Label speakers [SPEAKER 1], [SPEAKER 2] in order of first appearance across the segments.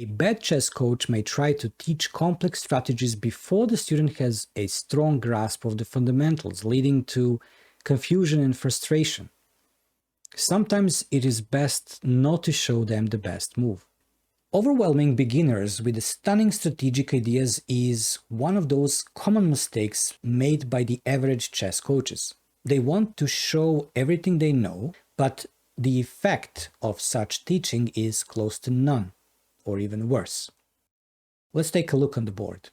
[SPEAKER 1] A bad chess coach may try to teach complex strategies before the student has a strong grasp of the fundamentals, leading to confusion and frustration. Sometimes it is best not to show them the best move. Overwhelming beginners with stunning strategic ideas is one of those common mistakes made by the average chess coaches. They want to show everything they know, but the effect of such teaching is close to none, or even worse. Let's take a look on the board.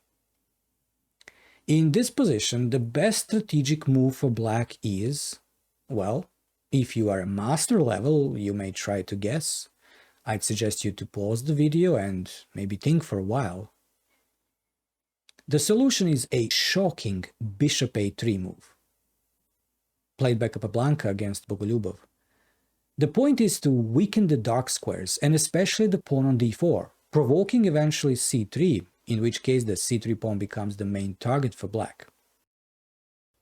[SPEAKER 1] In this position, the best strategic move for black is, well, if you are a master level, you may try to guess. I'd suggest you to pause the video and maybe think for a while. The solution is a shocking bishop a3 move, played by Capablanca against Bogolyubov. The point is to weaken the dark squares, and especially the pawn on d4, provoking eventually c3, in which case the c3 pawn becomes the main target for black.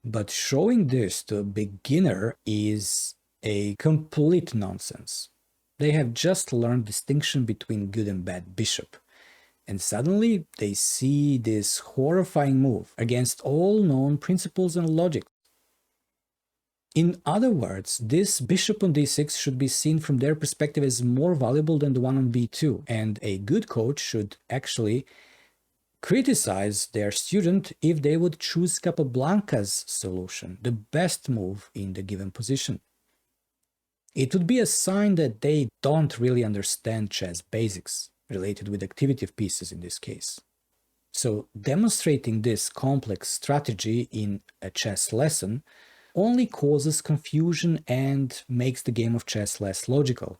[SPEAKER 1] But showing this to a beginner is a complete nonsense. They have just learned distinction between good and bad bishop, and suddenly they see this horrifying move against all known principles and logic. In other words, this bishop on d6 should be seen from their perspective as more valuable than the one on b2, and a good coach should actually criticize their student if they would choose Capablanca's solution, the best move in the given position. It would be a sign that they don't really understand chess basics, related with activity of pieces in this case. So demonstrating this complex strategy in a chess lesson only causes confusion and makes the game of chess less logical,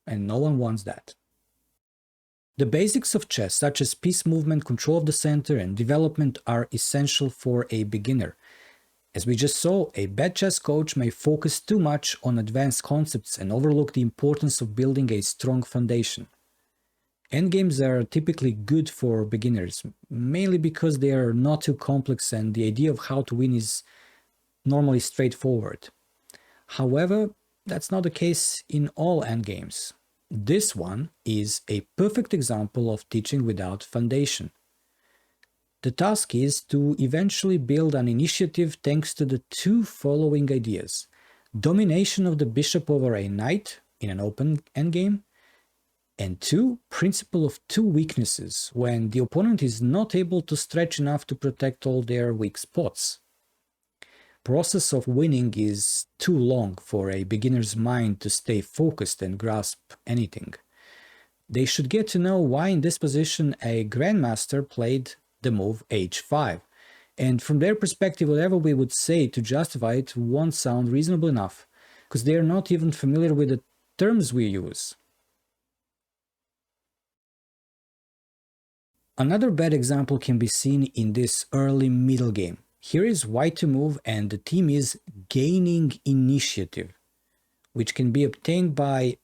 [SPEAKER 1] and no one wants that. The basics of chess, such as piece movement, control of the center, and development, are essential for a beginner. As we just saw, a bad chess coach may focus too much on advanced concepts and overlook the importance of building a strong foundation. Endgames are typically good for beginners, mainly because they are not too complex and the idea of how to win is normally straightforward. However, that's not the case in all endgames. This one is a perfect example of teaching without foundation. The task is to eventually build an initiative thanks to the two following ideas: domination of the bishop over a knight in an open endgame, and two, principle of two weaknesses, when the opponent is not able to stretch enough to protect all their weak spots. Process of winning is too long for a beginner's mind to stay focused and grasp anything. They should get to know why in this position a grandmaster played the move h5, and from their perspective whatever we would say to justify it won't sound reasonable enough, because they are not even familiar with the terms we use. Another bad example can be seen in this early middle game. Here is white to move and the team is gaining initiative, which can be obtained by,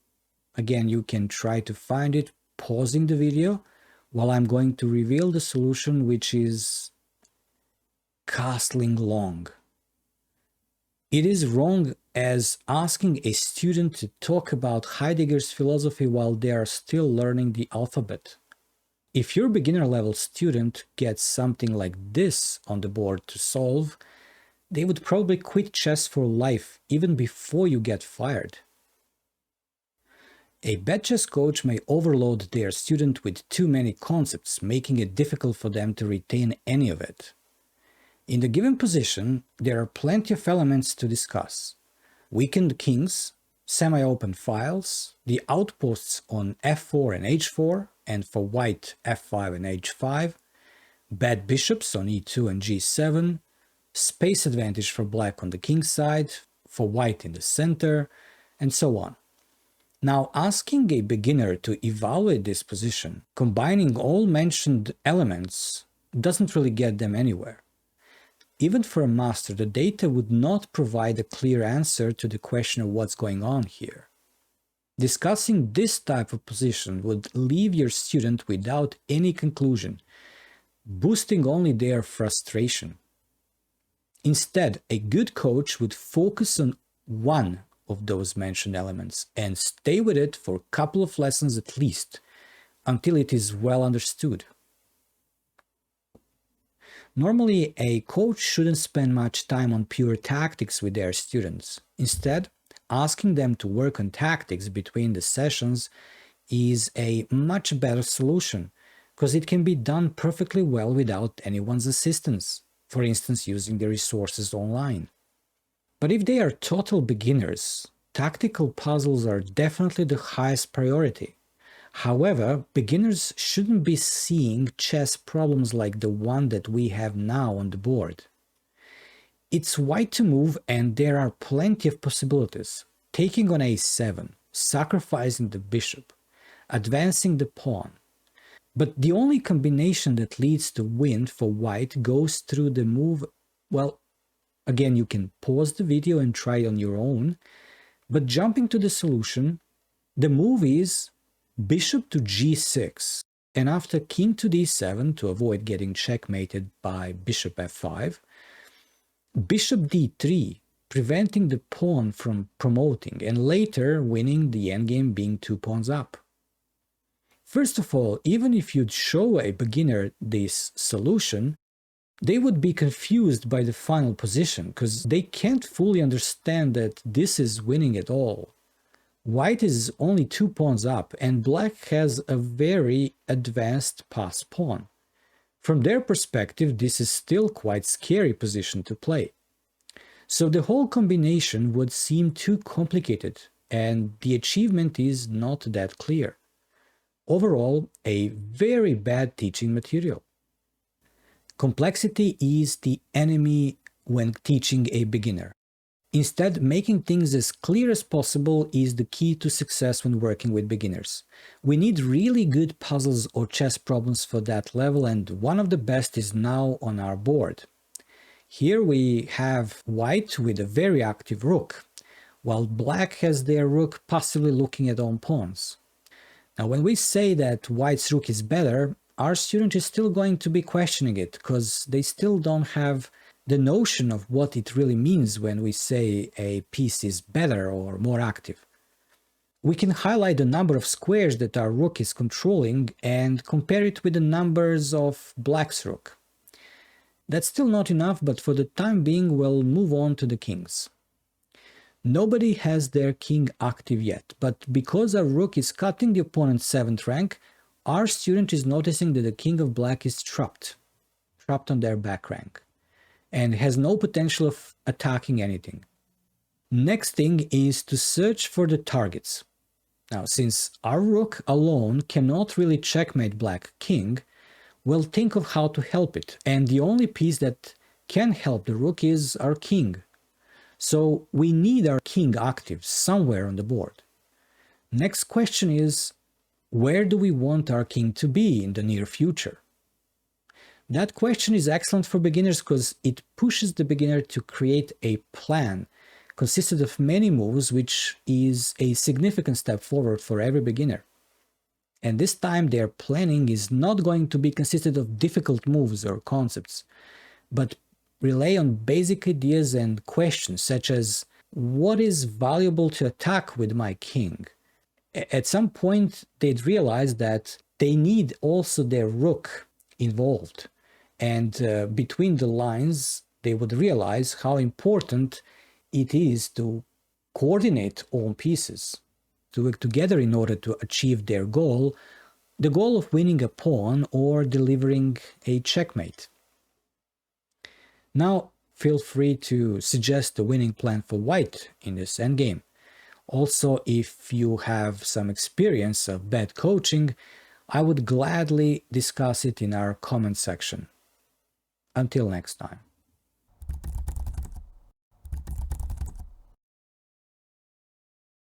[SPEAKER 1] again, you can try to find it pausing the video while I'm going to reveal the solution, which is castling long. It is wrong as asking a student to talk about Heidegger's philosophy while they are still learning the alphabet. If your beginner level student gets something like this on the board to solve, they would probably quit chess for life even before you get fired. A bad chess coach may overload their student with too many concepts, making it difficult for them to retain any of it. In the given position, there are plenty of elements to discuss: weakened kings, semi-open files, the outposts on f4 and h4, and for white f5 and h5, bad bishops on e2 and g7, space advantage for black on the king side, for white in the center, and so on. Now, asking a beginner to evaluate this position, combining all mentioned elements, doesn't really get them anywhere. Even for a master, the data would not provide a clear answer to the question of what's going on here. Discussing this type of position would leave your student without any conclusion, boosting only their frustration. Instead, a good coach would focus on one of those mentioned elements and stay with it for a couple of lessons at least, until it is well understood. Normally, a coach shouldn't spend much time on pure tactics with their students. Instead, asking them to work on tactics between the sessions is a much better solution, because it can be done perfectly well without anyone's assistance, for instance using the resources online. But if they are total beginners, tactical puzzles are definitely the highest priority. However, beginners shouldn't be seeing chess problems like the one that we have now on the board. It's white to move and there are plenty of possibilities. Taking on a7, sacrificing the bishop, advancing the pawn. But the only combination that leads to win for white goes through the move. Well, again, you can pause the video and try it on your own, but jumping to the solution, the move is bishop to g6, and after king to d7 to avoid getting checkmated by bishop f5, bishop d3, preventing the pawn from promoting, and later winning the endgame being 2 pawns up. First of all, even if you'd show a beginner this solution, they would be confused by the final position, because they can't fully understand that this is winning at all. White is only 2 pawns up, and black has a very advanced pass pawn. From their perspective, this is still quite scary position to play. So the whole combination would seem too complicated, and the achievement is not that clear. Overall, a very bad teaching material. Complexity is the enemy when teaching a beginner. Instead, making things as clear as possible is the key to success when working with beginners. We need really good puzzles or chess problems for that level, and one of the best is now on our board. Here we have white with a very active rook, while black has their rook passively looking at own pawns. Now, when we say that white's rook is better, our student is still going to be questioning it, because they still don't have the notion of what it really means when we say a piece is better or more active. We can highlight the number of squares that our rook is controlling and compare it with the numbers of black's rook. That's still not enough, but for the time being we'll move on to the kings. Nobody has their king active yet, but because our rook is cutting the opponent's 7th rank, our student is noticing that the king of black is trapped on their back rank, and has no potential of attacking anything. Next thing is to search for the targets. Now, since our rook alone cannot really checkmate black king, we'll think of how to help it, and the only piece that can help the rook is our king. So we need our king active somewhere on the board. Next question is, where do we want our king to be in the near future? That question is excellent for beginners because it pushes the beginner to create a plan consisted of many moves, which is a significant step forward for every beginner. And this time their planning is not going to be consisted of difficult moves or concepts, but rely on basic ideas and questions such as, what is valuable to attack with my king? At some point they'd realize that they need also their rook involved, and between the lines they would realize how important it is to coordinate all pieces to work together in order to achieve their goal, the goal of winning a pawn or delivering a checkmate. Now feel free to suggest the winning plan for white in this endgame. Also, if you have some experience of bad coaching, I would gladly discuss it in our comment section. Until next time.